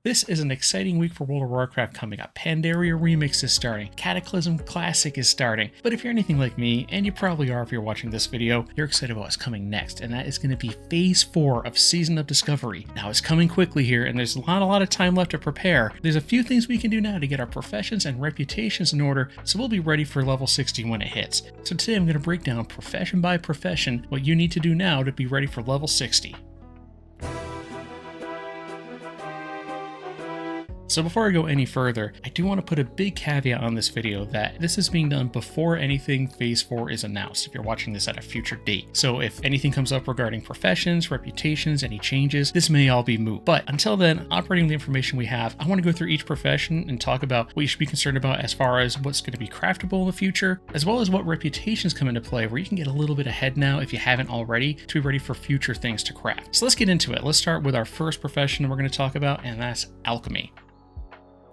This is an exciting week for World of Warcraft coming up. Pandaria Remix is starting, Cataclysm Classic is starting, but if you're anything like me, and you probably are if you're watching this video, you're excited about what's coming next, and that is going to be Phase 4 of Season of Discovery. Now it's coming quickly here, and there's not a lot of time left to prepare. There's a few things we can do now to get our professions and reputations in order, so we'll be ready for level 60 when it hits. So today I'm going to break down profession by profession what you need to do now to be ready for level 60. So before I go any further, I do want to put a big caveat on this video that this is being done before anything Phase 4 is announced, if you're watching this at a future date. So if anything comes up regarding professions, reputations, any changes, this may all be moot. But until then, operating the information we have, I want to go through each profession and talk about what you should be concerned about as far as what's going to be craftable in the future, as well as what reputations come into play where you can get a little bit ahead now if you haven't already to be ready for future things to craft. So let's get into it. Let's start with our first profession we're going to talk about, and that's Alchemy.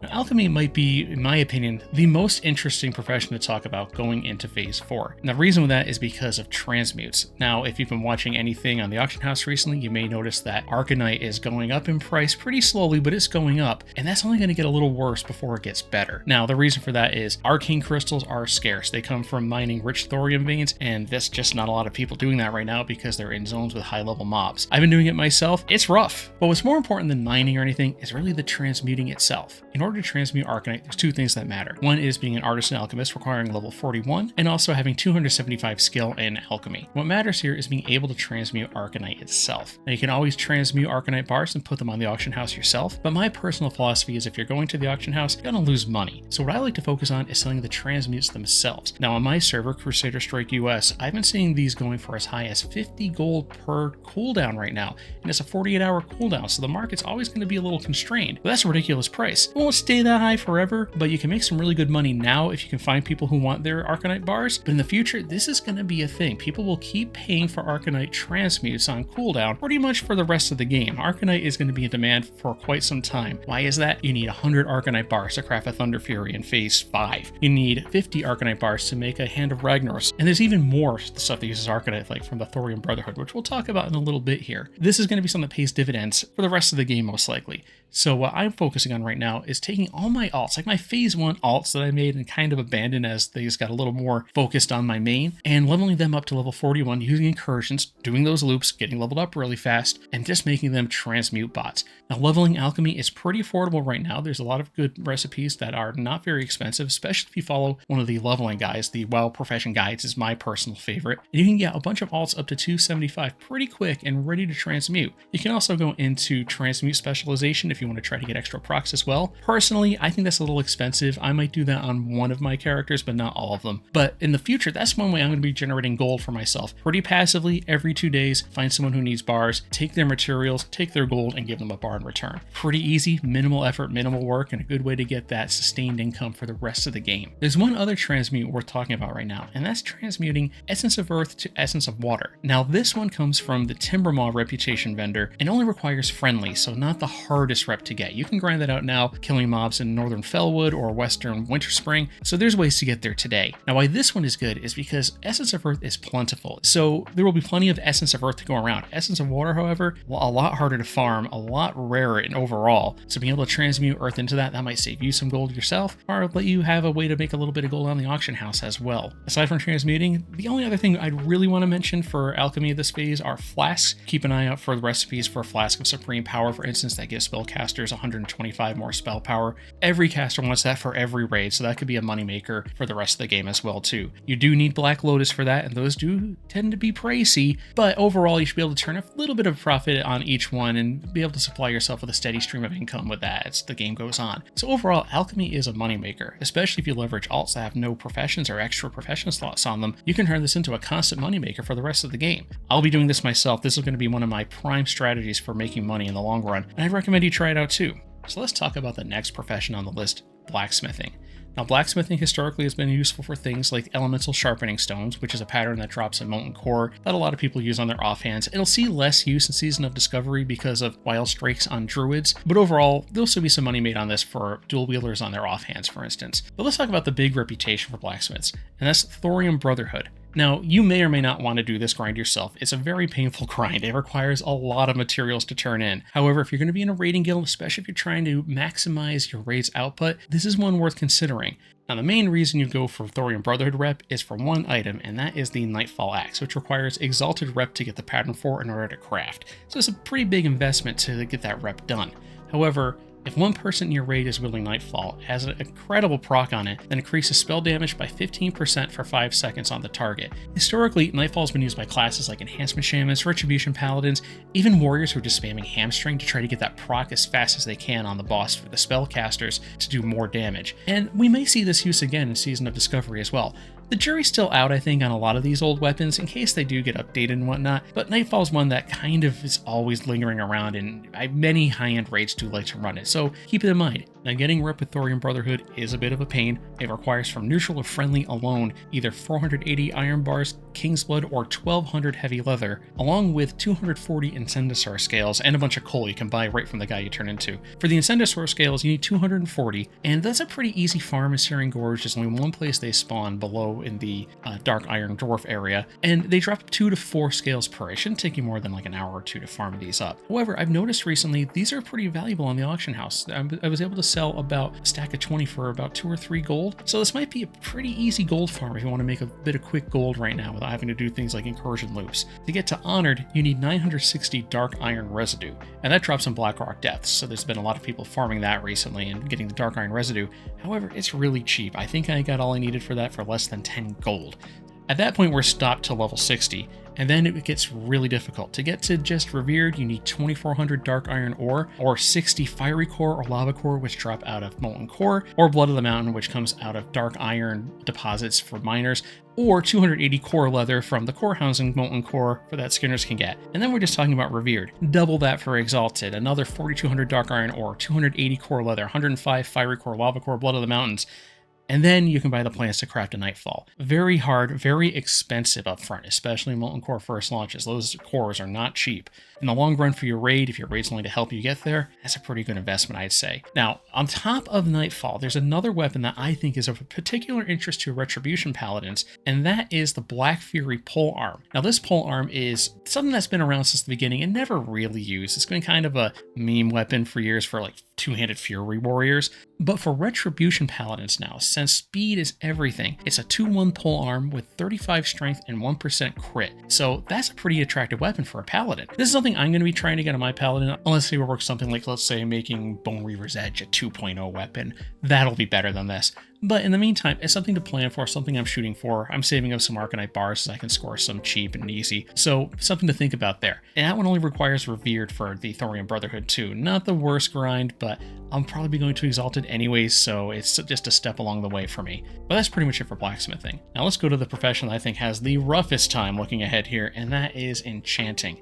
Now, Alchemy might be, in my opinion, the most interesting profession to talk about going into Phase 4. And the reason for that is because of transmutes. Now, if you've been watching anything on the auction house recently, you may notice that Arcanite is going up in price pretty slowly, but it's going up, and that's only going to get a little worse before it gets better. Now, the reason for that is arcane crystals are scarce. They come from mining rich thorium veins, and that's just not a lot of people doing that right now because they're in zones with high-level mobs. I've been doing it myself. It's rough, but what's more important than mining or anything is really the transmuting itself. In order to transmute Arcanite, there's two things that matter. One is being an artisan alchemist requiring level 41, and also having 275 skill in alchemy. What matters here is being able to transmute Arcanite itself. Now you can always transmute Arcanite bars and put them on the auction house yourself, but my personal philosophy is if you're going to the auction house, you're gonna lose money. So what I like to focus on is selling the transmutes themselves. Now on my server, Crusader Strike US, I've been seeing these going for as high as 50 gold per cooldown right now, and it's a 48-hour cooldown, so the market's always going to be a little constrained. But that's a ridiculous price. It won't stay that high forever, but you can make some really good money now if you can find people who want their Arcanite bars. But in the future, this is going to be a thing. People will keep paying for Arcanite transmutes on cooldown pretty much for the rest of the game. Arcanite is going to be in demand for quite some time. Why is that? You need 100 Arcanite bars to craft a Thunder Fury in Phase 5. You need 50 Arcanite bars to make a Hand of Ragnaros. And there's even more stuff that uses Arcanite, like from the Thorium Brotherhood, which we'll talk about in a little bit here. This is going to be something that pays dividends for the rest of the game, most likely. So what I'm focusing on right now is taking all my alts, like my Phase 1 alts that I made and kind of abandoned as these got a little more focused on my main, and leveling them up to level 41 using incursions, doing those loops, getting leveled up really fast, and just making them transmute bots. Now leveling alchemy is pretty affordable right now. There's a lot of good recipes that are not very expensive, especially if you follow one of the leveling guides. The WoW Profession Guides is my personal favorite. And you can get a bunch of alts up to 275 pretty quick and ready to transmute. You can also go into transmute specialization if you want to try to get extra procs as well. Personally, I think that's a little expensive. I might do that on one of my characters, but not all of them. But in the future, that's one way I'm going to be generating gold for myself. Pretty passively, every 2 days, find someone who needs bars, take their materials, take their gold, and give them a bar in return. Pretty easy, minimal effort, minimal work, and a good way to get that sustained income for the rest of the game. There's one other transmute worth talking about right now, and that's transmuting Essence of Earth to Essence of Water. Now this one comes from the Timbermaw reputation vendor and only requires friendly, so not the hardest rep to get. You can grind that out now, killing mobs in Northern Fellwood or Western Winterspring, so there's ways to get there today. Now why this one is good is because Essence of Earth is plentiful, so there will be plenty of Essence of Earth to go around. Essence of Water, however, a lot harder to farm, a lot rarer in overall, so being able to transmute Earth into that might save you some gold yourself, or let you have a way to make a little bit of gold on the auction house as well. Aside from transmuting, the only other thing I'd really want to mention for alchemy this phase are flasks. Keep an eye out for the recipes for a Flask of Supreme Power, for instance, that gives spellcasters 125 more spell power. Every caster wants that for every raid, so that could be a moneymaker for the rest of the game as well too. You do need Black Lotus for that, and those do tend to be pricey, but overall you should be able to turn a little bit of profit on each one and be able to supply yourself with a steady stream of income with that as the game goes on. So overall, alchemy is a moneymaker, especially if you leverage alts that have no professions or extra profession slots on them. You can turn this into a constant moneymaker for the rest of the game. I'll be doing this myself. This is going to be one of my prime strategies for making money in the long run, and I recommend you try it out too. So let's talk about the next profession on the list, blacksmithing. Now, blacksmithing historically has been useful for things like elemental sharpening stones, which is a pattern that drops in Molten Core that a lot of people use on their offhands. It'll see less use in Season of Discovery because of wild strikes on druids, but overall, there'll still be some money made on this for dual wielders on their offhands, for instance. But let's talk about the big reputation for blacksmiths, and that's Thorium Brotherhood. Now, you may or may not want to do this grind yourself. It's a very painful grind. It requires a lot of materials to turn in. However, if you're going to be in a raiding guild, especially if you're trying to maximize your raid's output, this is one worth considering. Now, the main reason you go for Thorium Brotherhood rep is for one item, and that is the Nightfall Axe, which requires Exalted rep to get the pattern for in order to craft. So it's a pretty big investment to get that rep done. However, if one person in your raid is wielding Nightfall, it has an incredible proc on it that increases spell damage by 15% for 5 seconds on the target. Historically, Nightfall has been used by classes like Enhancement Shamans, Retribution Paladins, even warriors who are just spamming Hamstring to try to get that proc as fast as they can on the boss for the spellcasters to do more damage. And we may see this use again in Season of Discovery as well. The jury's still out, I think, on a lot of these old weapons in case they do get updated and whatnot, but Nightfall's one that kind of is always lingering around, and many high-end raids do like to run it, so keep it in mind. Now, getting rep with Thorium Brotherhood is a bit of a pain. It requires from neutral or friendly alone either 480 iron bars, King's Blood, or 1200 heavy leather, along with 240 Incendisaur scales and a bunch of coal you can buy right from the guy you turn into. For the Incendisaur scales, you need 240, and that's a pretty easy farm in Searing Gorge. There's only one place they spawn below in the Dark Iron Dwarf area, and they drop 2 to 4 scales per. It shouldn't take you more than like an hour or two to farm these up. However, I've noticed recently these are pretty valuable on the auction house. I was able to sell about a stack of 20 for about 2 or 3 gold, so this might be a pretty easy gold farm if you want to make a bit of quick gold right now without having to do things like incursion loops. To get to Honored, you need 960 Dark Iron Residue, and that drops in Blackrock Depths, so there's been a lot of people farming that recently and getting the Dark Iron Residue. However, it's really cheap. I think I got all I needed for that for less than 10 gold. At that point, we're stopped to level 60, and then it gets really difficult. To get to just Revered, you need 2400 Dark Iron Ore, or 60 Fiery Core or Lava Core, which drop out of Molten Core, or Blood of the Mountain, which comes out of Dark Iron deposits for miners, or 280 Core Leather from the Core Housing Molten Core for that Skinners can get. And then we're just talking about Revered. Double that for Exalted, another 4200 Dark Iron Ore, 280 Core Leather, 105 Fiery Core, Lava Core, Blood of the Mountains. And then you can buy the plants to craft a Nightfall. Very hard, very expensive up front, especially Molten Core first launches. Those cores are not cheap. In the long run for your raid, if your raid's only to help you get there, that's a pretty good investment, I'd say. Now, on top of Nightfall, there's another weapon that I think is of particular interest to Retribution Paladins, and that is the Black Fury Polearm. Now, this polearm is something that's been around since the beginning and never really used. It's been kind of a meme weapon for years for like two-handed Fury Warriors. But for Retribution Paladins now, since speed is everything, it's a 2-1 polearm with 35 strength and 1% crit. So that's a pretty attractive weapon for a Paladin. This is something I'm going to be trying to get on my Paladin, unless they work something like, let's say, making Bone Reaver's Edge a 2.0 weapon. That'll be better than this. But in the meantime, it's something to plan for, something I'm shooting for. I'm saving up some Arcanite bars so I can score some cheap and easy. So something to think about there. And that one only requires Revered for the Thorium Brotherhood too. Not the worst grind, but I'll probably be going to Exalted anyways, so it's just a step along the way for me. But that's pretty much it for blacksmithing. Now let's go to the profession that I think has the roughest time looking ahead here, and that is enchanting.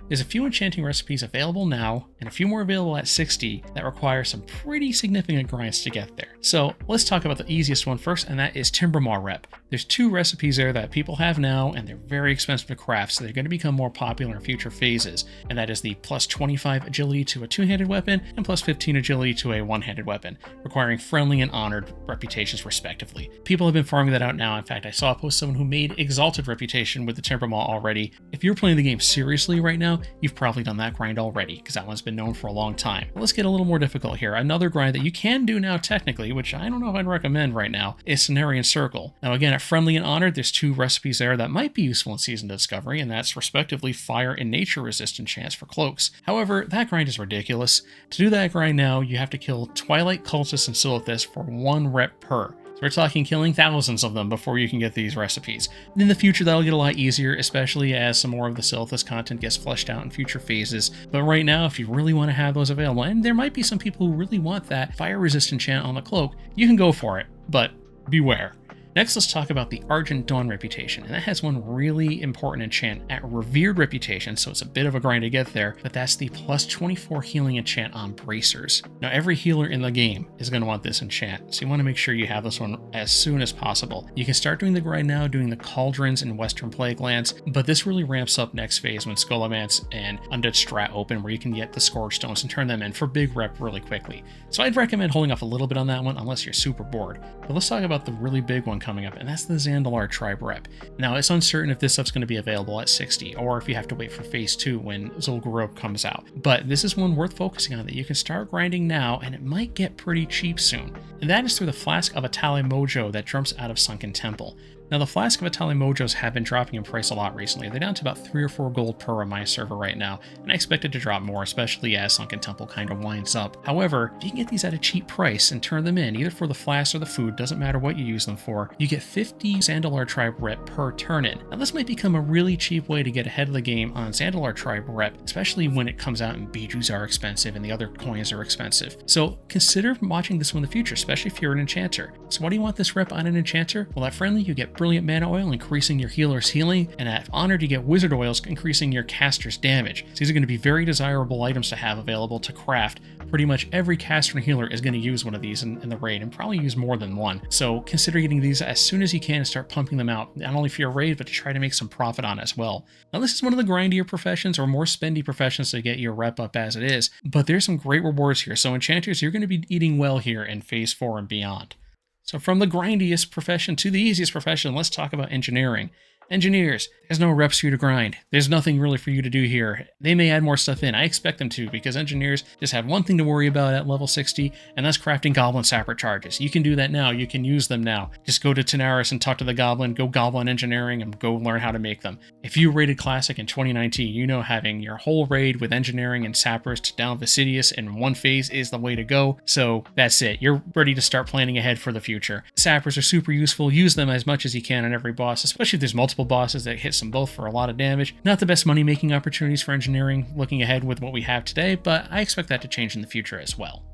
There's a few enchanting recipes available now, and a few more available at 60 that require some pretty significant grinds to get there. So let's talk about the easiest one first, and that is Timbermaw Rep. There's 2 recipes there that people have now, and they're very expensive to craft, so they're going to become more popular in future phases. And that is the plus 25 agility to a 2-handed weapon, and plus 15 agility to a 1-handed weapon, requiring friendly and honored reputations respectively. People have been farming that out now. In fact, I saw a post someone who made Exalted reputation with the Timbermaw already. If you're playing the game seriously right now, you've probably done that grind already, because that one's been known for a long time. Let's get a little more difficult here. Another grind that you can do now technically, which I don't know if I'd recommend right now, is Cenarian Circle. Now again, at Friendly and Honored, there's 2 recipes there that might be useful in Season of Discovery, and that's respectively Fire and Nature Resist enchants for cloaks. However, that grind is ridiculous. To do that grind now, you have to kill Twilight Cultists and Silithus for 1 rep per. So we're talking killing thousands of them before you can get these recipes. In the future, that'll get a lot easier, especially as some more of the Silithus content gets fleshed out in future phases. But right now, if you really want to have those available, and there might be some people who really want that fire resist enchant on the cloak, you can go for it, but beware. Next, let's talk about the Argent Dawn reputation, and that has one really important enchant at Revered reputation, so it's a bit of a grind to get there, but that's the plus 24 healing enchant on Bracers. Now, every healer in the game is going to want this enchant, so you want to make sure you have this one as soon as possible. You can start doing the grind now, doing the Cauldrons and Western Plague Lands, but this really ramps up next phase when Skullomance and Undead Strat open, where you can get the Scourge Stones and turn them in for big rep really quickly. So I'd recommend holding off a little bit on that one unless you're super bored. But let's talk about the really big one coming up, and that's the Zandalar tribe rep. Now, it's uncertain if this stuff's going to be available at 60, or if you have to wait for phase 2 when Zul'Gurub comes out. But this is one worth focusing on that you can start grinding now, and it might get pretty cheap soon. And that is through the Flask of Atali Mojo that jumps out of Sunken Temple. Now, the Flask of Atali Mojos have been dropping in price a lot recently. They're down to about 3 or 4 gold per on my server right now, and I expect it to drop more, especially as Sunken Temple kind of winds up. However, if you can get these at a cheap price and turn them in, either for the flask or the food, doesn't matter what you use them for, you get 50 Zandalar Tribe rep per turn-in. Now, this might become a really cheap way to get ahead of the game on Zandalar Tribe rep, especially when it comes out and bijous are expensive and the other coins are expensive. So consider watching this one in the future, especially if you're an enchanter. So why do you want this rep on an enchanter? Well, at friendly, you get Brilliant Mana Oil, increasing your healer's healing, and at honored, you get Wizard Oils, increasing your caster's damage. So these are going to be very desirable items to have available to craft. Pretty much every caster and healer is going to use one of these in the raid, and probably use more than one. So consider getting these as soon as you can and start pumping them out, not only for your raid, but to try to make some profit on it as well. Now, this is one of the grindier professions, or more spendy professions to get your rep up as it is, but there's some great rewards here. So enchanters, you're going to be eating well here in phase 4 and beyond. So from the grindiest profession to the easiest profession, let's talk about engineering. Engineers, there's no reps for you to grind. There's nothing really for you to do here. They may add more stuff in. I expect them to, because engineers just have one thing to worry about at level 60, and that's crafting goblin sapper charges. You can do that now. You can use them now. Just go to Tanaris and talk to the goblin, go goblin engineering, and go learn how to make them. If you raided Classic in 2019, you know having your whole raid with engineering and sappers to down Vasidius in one phase is the way to go. So that's it. You're ready to start planning ahead for the future. Sappers are super useful. Use them as much as you can on every boss, especially if there's multiple bosses that hits them both for a lot of damage. Not the best money-making opportunities for engineering looking ahead with what we have today, but I expect that to change in the future as well.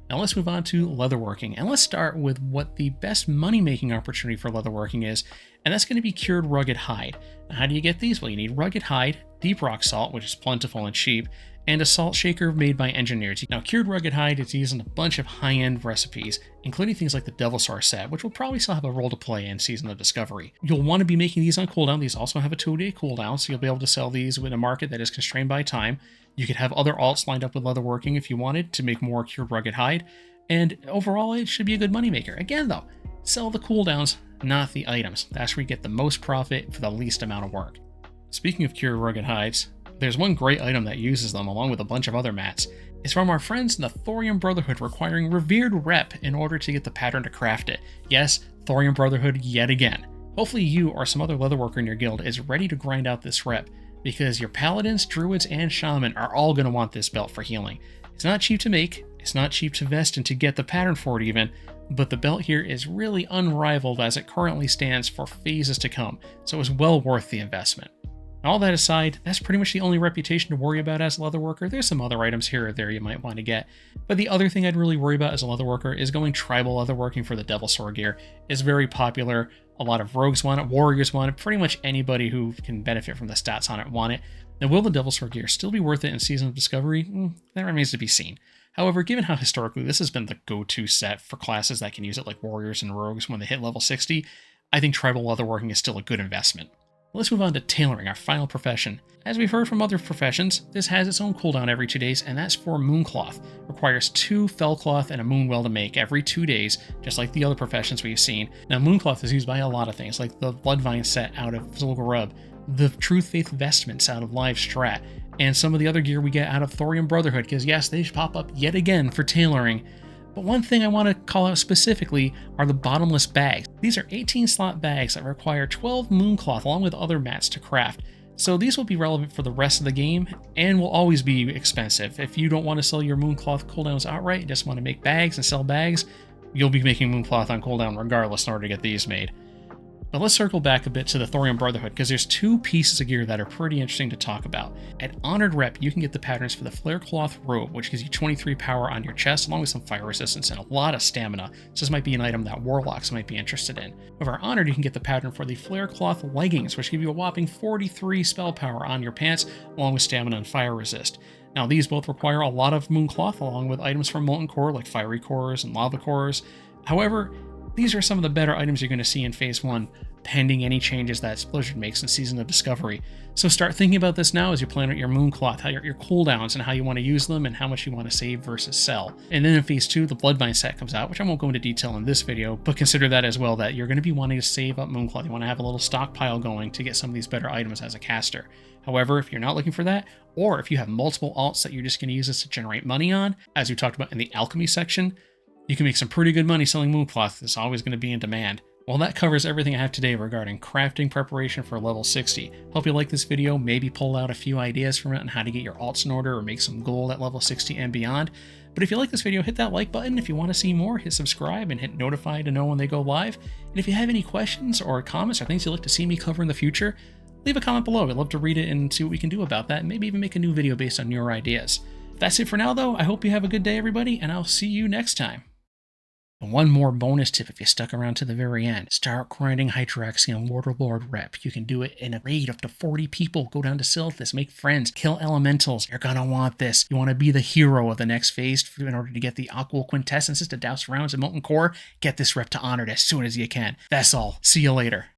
Now let's move on to leatherworking, and let's start with what the best money-making opportunity for leatherworking is, and that's going to be cured rugged hide. Now, how do you get these? Well, you need rugged hide, deep rock salt, which is plentiful and cheap, and a salt shaker made by engineers. Now, cured rugged hide is used in a bunch of high-end recipes, including things like the Devilsaur set, which will probably still have a role to play in Season of Discovery. You'll want to be making these on cooldown. These also have a 2-day cooldown, so you'll be able to sell these in a market that is constrained by time. You could have other alts lined up with leatherworking if you wanted to make more cured rugged hide, and overall it should be a good moneymaker. Again though, sell the cooldowns, not the items. That's where you get the most profit for the least amount of work. Speaking of cured rugged hides, there's one great item that uses them along with a bunch of other mats. It's from our friends in the Thorium Brotherhood, requiring revered rep in order to get the pattern to craft it. Yes, Thorium Brotherhood yet again. Hopefully you or some other leatherworker in your guild is ready to grind out this rep, because your paladins, druids, and shaman are all going to want this belt for healing. It's not cheap to make, it's not cheap to vest and to get the pattern for it even, but the belt here is really unrivaled as it currently stands for phases to come, so it's well worth the investment. All that aside, that's pretty much the only reputation to worry about as a leatherworker. There's some other items here or there you might want to get, but the other thing I'd really worry about as a leatherworker is going tribal leatherworking for the Devilsaur gear. It's very popular. A lot of rogues want it, warriors want it, pretty much anybody who can benefit from the stats on it want it. Now, will the Devilsaur gear still be worth it in Season of Discovery? That remains to be seen. However, given how historically this has been the go-to set for classes that can use it like warriors and rogues when they hit level 60, I think tribal leatherworking is still a good investment. Let's move on to tailoring, our final profession. As we've heard from other professions, this has its own cooldown every 2 days, and that's for Mooncloth. Requires 2 Fellcloth and a Moonwell to make every 2 days, just like the other professions we've seen. Now, Mooncloth is used by a lot of things, like the Bloodvine set out of Zul'Gurub, the Truth Faith vestments out of Live Strat, and some of the other gear we get out of Thorium Brotherhood, because yes, they pop up yet again for tailoring. But one thing I want to call out specifically are the bottomless bags. These are 18 slot bags that require 12 Mooncloth along with other mats to craft. So these will be relevant for the rest of the game and will always be expensive. If you don't want to sell your Mooncloth cooldowns outright, you just want to make bags and sell bags, you'll be making Mooncloth on cooldown regardless in order to get these made. But let's circle back a bit to the Thorium Brotherhood, because there's 2 pieces of gear that are pretty interesting to talk about. At Honored Rep, you can get the patterns for the Flare Cloth Robe, which gives you 23 power on your chest, along with some fire resistance and a lot of stamina. So this might be an item that Warlocks might be interested in. Over Honored, you can get the pattern for the Flare Cloth Leggings, which give you a whopping 43 spell power on your pants, along with stamina and fire resist. Now, these both require a lot of Mooncloth, along with items from Molten Core, like Fiery Cores and Lava Cores. However, These are some of the better items you're going to see in Phase 1, pending any changes that Blizzard makes in Season of Discovery. So start thinking about this now as you plan out your Mooncloth, how your cooldowns and how you want to use them and how much you want to save versus sell. And then in Phase 2, the Bloodbind set comes out, which I won't go into detail in this video, but consider that as well, that you're going to be wanting to save up Mooncloth. You want to have a little stockpile going to get some of these better items as a caster. However, if you're not looking for that, or if you have multiple alts that you're just going to use this to generate money on, as we talked about in the Alchemy section, you can make some pretty good money selling Mooncloth. It's always going to be in demand. Well, that covers everything I have today regarding crafting preparation for level 60. Hope you like this video, maybe pull out a few ideas from it on how to get your alts in order or make some gold at level 60 and beyond. But if you like this video, hit that like button. If you want to see more, hit subscribe and hit notify to know when they go live. And if you have any questions or comments or things you'd like to see me cover in the future, leave a comment below. I'd love to read it and see what we can do about that, and maybe even make a new video based on your ideas. That's it for now, though. I hope you have a good day, everybody, and I'll see you next time. And one more bonus tip if you stuck around to the very end. Start grinding Hydraxian Lord rep. You can do it in a raid up to 40 people. Go down to Silithus, make friends, kill elementals. You're gonna want this. You want to be the hero of the next phase in order to get the Aqua Quintessences to douse rounds in Molten Core. Get this rep to Honored as soon as you can. That's all. See you later.